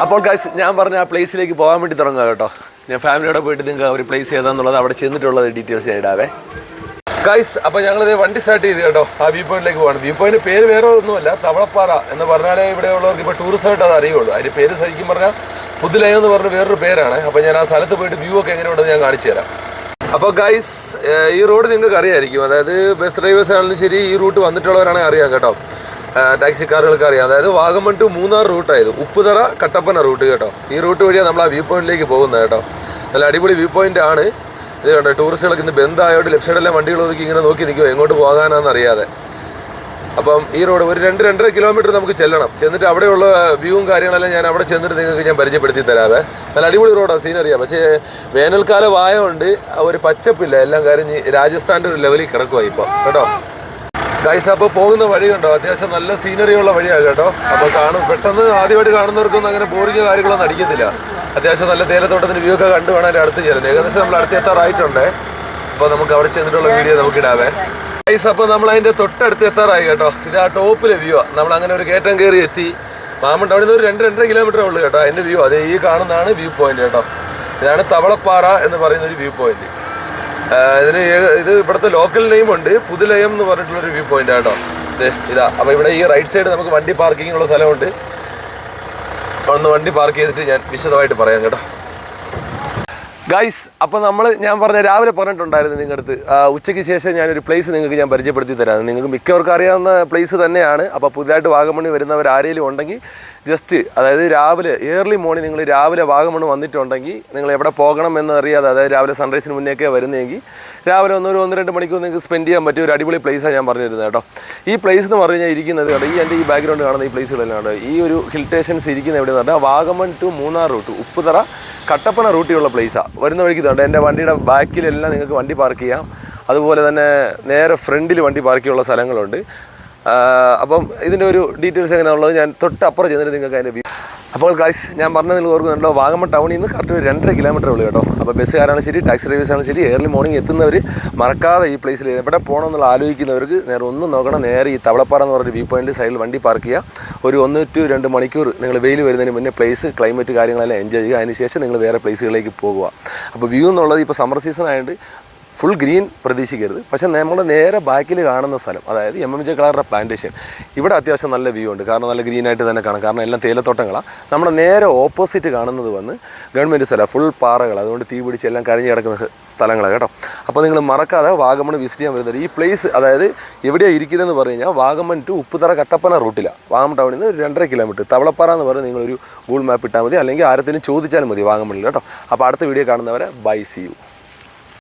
അപ്പോൾ ഗൈസ് ഞാൻ പറഞ്ഞ ആ പ്ലേസിലേക്ക് പോകാൻ വേണ്ടി തുടങ്ങുക കേട്ടോ. ഞാൻ ഫാമിലിയോടെ പോയിട്ട് നിങ്ങൾക്ക് ഒരു പ്ലേസ് ഏതാണെന്നുള്ളത് അവിടെ ചെന്നിട്ടുള്ളത് ഡീറ്റെയിൽസ് ഞാൻ ഇടാവേ ഗൈസ്. അപ്പോൾ ഞങ്ങളിത് വണ്ടി സ്റ്റാർട്ട് ചെയ്ത് കേട്ടോ ആ വ്യൂ പോയിന്റിലേക്ക് പോകണം. വ്യൂ പോയിന്റ് പേര് വേറെ ഒന്നുമല്ല, തവളപ്പാറ എന്ന് പറഞ്ഞാലേ ഇവിടെ ഉള്ളവർക്ക് ഇപ്പോൾ ടൂറിസമായിട്ട് അത് അറിയുള്ളൂ. അതിൻ്റെ പേര് ശരിക്കും പറഞ്ഞാൽ പുതുലയം എന്ന് പറഞ്ഞ വേറൊരു പേരാണ്. അപ്പോൾ ഞാൻ ആ സ്ഥലത്ത് പോയിട്ട് വ്യൂ ഒക്കെ എങ്ങനെയുണ്ടെന്ന് ഞാൻ കാണിച്ചു തരാം. അപ്പോൾ ഗൈസ് ഈ റോഡ് നിങ്ങൾക്ക് അറിയാമായിരിക്കും, അതായത് ബസ് ഡ്രൈവേഴ്സ് ആണെങ്കിലും ശരി ഈ റൂട്ട് വന്നിട്ടുള്ളവരാണെങ്കിൽ അറിയാം കേട്ടോ, ടാക്സിക്കാറുകൾക്ക് അറിയാം. അതായത് വാഗമൺ ടു മൂന്നാർ റൂട്ടായത്, ഉപ്പുതറ കട്ടപ്പന റൂട്ട് കേട്ടോ. ഈ റൂട്ട് വഴിയാണ് നമ്മൾ ആ വ്യൂ പോയിന്റിലേക്ക് പോകുന്നത് കേട്ടോ. നല്ല അടിപൊളി വ്യൂ പോയിന്റ് ആണ് ഇത് കേട്ടോ. ടൂറിസ്റ്റുകൾക്ക് ഇന്ന് ബന്ധായോട് ലെഫ്റ്റ് സൈഡെല്ലാം വണ്ടികൾ ഒതുക്കി ഇങ്ങനെ നോക്കി നിൽക്കുമോ എങ്ങോട്ട് പോകാനാണെന്ന് അറിയാതെ. അപ്പം ഈ റോഡ് ഒരു 2-2.5 കിലോമീറ്റർ നമുക്ക് ചെല്ലണം. ചെന്നിട്ട് അവിടെയുള്ള വ്യൂവും കാര്യങ്ങളെല്ലാം ഞാൻ അവിടെ ചെന്നിട്ട് നിങ്ങൾക്ക് ഞാൻ പരിചയപ്പെടുത്തി തരാവേ. നല്ല അടിപൊളി റോഡാണ്, സീനറിയാണ്. പക്ഷേ വേനൽക്കാലം ആയതുകൊണ്ട് ഒരു പച്ചപ്പില്ല, എല്ലാം കരിഞ്ഞ് രാജസ്ഥാൻ്റെ ഒരു ലെവലിൽ കിടക്കുവായി ഇപ്പോൾ കേട്ടോ. ഗൈസ് അപ്പോൾ പോകുന്ന വഴി കണ്ടോ, അത്യാവശ്യം നല്ല സീനറിയുള്ള വഴിയാണ് കേട്ടോ. അപ്പോൾ പെട്ടെന്ന് ആദ്യമായിട്ട് കാണുന്നവർക്കൊന്നും അങ്ങനെ ബോറിങ് കാര്യങ്ങളൊന്നും അടിക്കത്തില്ല. അത്യാവശ്യം നല്ല തേയിലത്തോട്ടത്തിന് വ്യൂ ഒക്കെ കണ്ടു വേണം അടുത്ത് ചേരുന്നത്. ഏകദേശം നമ്മൾ അടുത്ത് എത്താറായിട്ടുണ്ട്. അപ്പോൾ നമുക്ക് അവിടെ ചെന്നിട്ടുള്ള വീഡിയോ നമുക്ക് ഇടാവേ ഗൈസ്. അപ്പോൾ നമ്മൾ അതിൻ്റെ തൊട്ടടുത്ത് എത്താറായി കേട്ടോ. ഇത് ആ ടോപ്പിലെ വ്യൂ ആണ്. നമ്മൾ അങ്ങനെ ഒരു കയറ്റം കയറി എത്തി. മാമണ്ട് അവിടെ നിന്ന് ഒരു 2-2.5 കിലോമീറ്റർ ഉള്ളൂ കേട്ടോ അതിൻ്റെ വ്യൂ. അതേ ഈ കാണുന്നതാണ് വ്യൂ പോയിന്റ് കേട്ടോ. ഇതാണ് തവളപ്പാറ എന്ന് പറയുന്ന ഒരു വ്യൂ പോയിന്റ്. ഇത് ഇവിടുത്തെ ലോക്കൽ നെയിം ഉണ്ട്, പുതുലയം എന്ന് പറഞ്ഞിട്ടുള്ളൊരു വ്യൂ പോയിന്റ് കേട്ടോ. ഇതാ. അപ്പോൾ ഇവിടെ ഈ റൈറ്റ് സൈഡ് നമുക്ക് വണ്ടി പാർക്കിങ്ങിനുള്ള സ്ഥലമുണ്ട്. ഒന്ന് വണ്ടി പാർക്ക് ചെയ്തിട്ട് ഞാൻ വിശദമായിട്ട് പറയാം കേട്ടോ ഗൈസ്. അപ്പോൾ ഞാൻ രാവിലെ പറഞ്ഞിട്ടുണ്ടായിരുന്നു നിങ്ങളുടെ അടുത്ത് ഉച്ചയ്ക്ക് ശേഷം ഞാനൊരു പ്ലേസ് നിങ്ങൾക്ക് ഞാൻ പരിചയപ്പെടുത്തി തരാം. നിങ്ങൾക്ക് മിക്കവർക്കും അറിയാവുന്ന പ്ലേസ് തന്നെയാണ്. അപ്പോൾ പുതുതായിട്ട് വാഗമണ്ണിൽ വരുന്നവർ ആരെങ്കിലും ഉണ്ടെങ്കിൽ ജസ്റ്റ് അതായത് രാവിലെ ഏർലി മോർണിംഗ് നിങ്ങൾ രാവിലെ വാഗമണ്ണ് വന്നിട്ടുണ്ടെങ്കിൽ നിങ്ങൾ എവിടെ പോകണം എന്നറിയാതെ, അതായത് രാവിലെ സൺറൈസിന് മുന്നേക്കെ വരുന്നതെങ്കിൽ രാവിലെ 1-2 മണിക്കൂർ നിങ്ങൾക്ക് സ്പെൻഡ് ചെയ്യാൻ പറ്റിയ ഒരു അടിപൊളി പ്ലേസാണ് ഞാൻ പറഞ്ഞിരുന്നത് കേട്ടോ. ഈ പ്ലേസ് എന്ന് പറഞ്ഞു കഴിഞ്ഞാൽ ഇരിക്കുന്നത് കേട്ടോ, എൻ്റെ ഈ ബാക്ക്ഗ്രൗണ്ട് കാണുന്ന ഈ പ്ലേസുകളെല്ലാം ഉണ്ട്. ഈ ഒരു ഹിൽ സ്റ്റേഷൻസ് ഇരിക്കുന്ന എവിടെയെന്ന് പറഞ്ഞാൽ വാഗമൺ ടു മൂന്നാർ റൂട്ട്, ഉപ്പുതറ കട്ടപ്പന റൂട്ടിലുള്ള പ്ലേസാണ്. വരുന്ന വഴിക്ക് ഇതുണ്ട്. എൻ്റെ വണ്ടിയുടെ ബാക്കിലെല്ലാം നിങ്ങൾക്ക് വണ്ടി പാർക്ക് ചെയ്യാം. അതുപോലെ തന്നെ നേരെ ഫ്രണ്ടിൽ വണ്ടി പാർക്ക് ചെയ്യാനുള്ള സ്ഥലങ്ങളുണ്ട്. അപ്പം ഇതിൻ്റെ ഒരു ഡീറ്റെയിൽസ് എങ്ങനെയാണുള്ളത് ഞാൻ തൊട്ടപ്പുറം ചെന്നിട്ട് നിങ്ങൾക്ക് അതിൻ്റെ വ്യൂ. അപ്പോൾ ഗൈസ് ഞാൻ പറഞ്ഞത് നിങ്ങൾ ഓർക്കുന്നുണ്ടോ, വാഗമൺ ടൗണിൽ നിന്ന് കറക്റ്റ് ഒരു 2.5 കിലോമീറ്റർ ഉള്ളൂ കേട്ടോ. അപ്പോൾ ബസ്സുകാരാണ് ശരി, ടാക്സി ഡ്രൈവേഴ്സാണ് ശരി, ഏർലി മോർണിംഗ് എത്തുന്നവർ മറക്കാതെ ഈ പ്ലേസിൽ എവിടെ പോകണം എന്നുള്ള ആലോചിക്കുന്നവർക്ക് നേരെ ഒന്നും നോക്കണം, നേരെ ഈ തവളപ്പാറ എന്ന് പറഞ്ഞൊരു വ്യൂ പോയിന്റ് സൈഡിൽ വണ്ടി പാർക്ക് ചെയ്യുക. ഒരു 1-2 മണിക്കൂർ നിങ്ങൾ വെയിൽ വരുന്നതിന് മുന്നേ പ്ലേസ് ക്ലൈമറ്റ് കാര്യങ്ങളെല്ലാം എൻജോയ് ചെയ്യുക. അതിന് ശേഷം നിങ്ങൾ വേറെ പ്ലേസുകളിലേക്ക് പോകുക. അപ്പോൾ വ്യൂ എന്നുള്ളത് ഇപ്പോൾ സമ്മർ സീസൺ ആയതുകൊണ്ട് ഫുൾ ഗ്രീൻ പ്രതീക്ഷിക്കരുത്. പക്ഷേ നമ്മൾ നേരെ ബാക്കിൽ കാണുന്ന സ്ഥലം, അതായത് MMJ കളറുടെ പ്ലാന്റേഷൻ, ഇവിടെ അത്യാവശ്യം നല്ല വ്യൂ ഉണ്ട്. കാരണം നല്ല ഗ്രീനായിട്ട് തന്നെ കാണാം, കാരണം എല്ലാം തേയിലത്തോട്ടങ്ങളാണ്. നമ്മുടെ നേരെ ഓപ്പോസിറ്റ് കാണുന്നത് ഗവൺമെൻറ് സ്ഥലം, ഫുൾ പാറകൾ, അതുകൊണ്ട് തീ പിടിച്ച് എല്ലാം കരഞ്ഞ് കിടക്കുന്ന സ്ഥലങ്ങളാണ് കേട്ടോ. അപ്പോൾ നിങ്ങൾ മറക്കാതെ വാഗമൺ വിസിറ്റ് ചെയ്യാൻ വരുന്നത് ഈ പ്ലേസ്, അതായത് എവിടെയാണ് ഇരിക്കുന്നതെന്ന് പറഞ്ഞു കഴിഞ്ഞാൽ വാഗമൺ ടു ഉപ്പുതറ കട്ടപ്പന റൂട്ടിലാണ്. വാഗമൺ ടൗണിൽ നിന്ന് ഒരു 2.5 കിലോമീറ്റർ. തവളപ്പാറ എന്ന് പറഞ്ഞ് നിങ്ങളൊരു ഗൂഗിൾ മാപ്പ് ഇട്ടാൽ മതി, അല്ലെങ്കിൽ ആരെങ്കിലും ചോദിച്ചാലും മതി വാഗമണിൽ കേട്ടോ. അപ്പോൾ അടുത്ത വീഡിയോ കാണുന്നവരെ ബൈ, സി യു.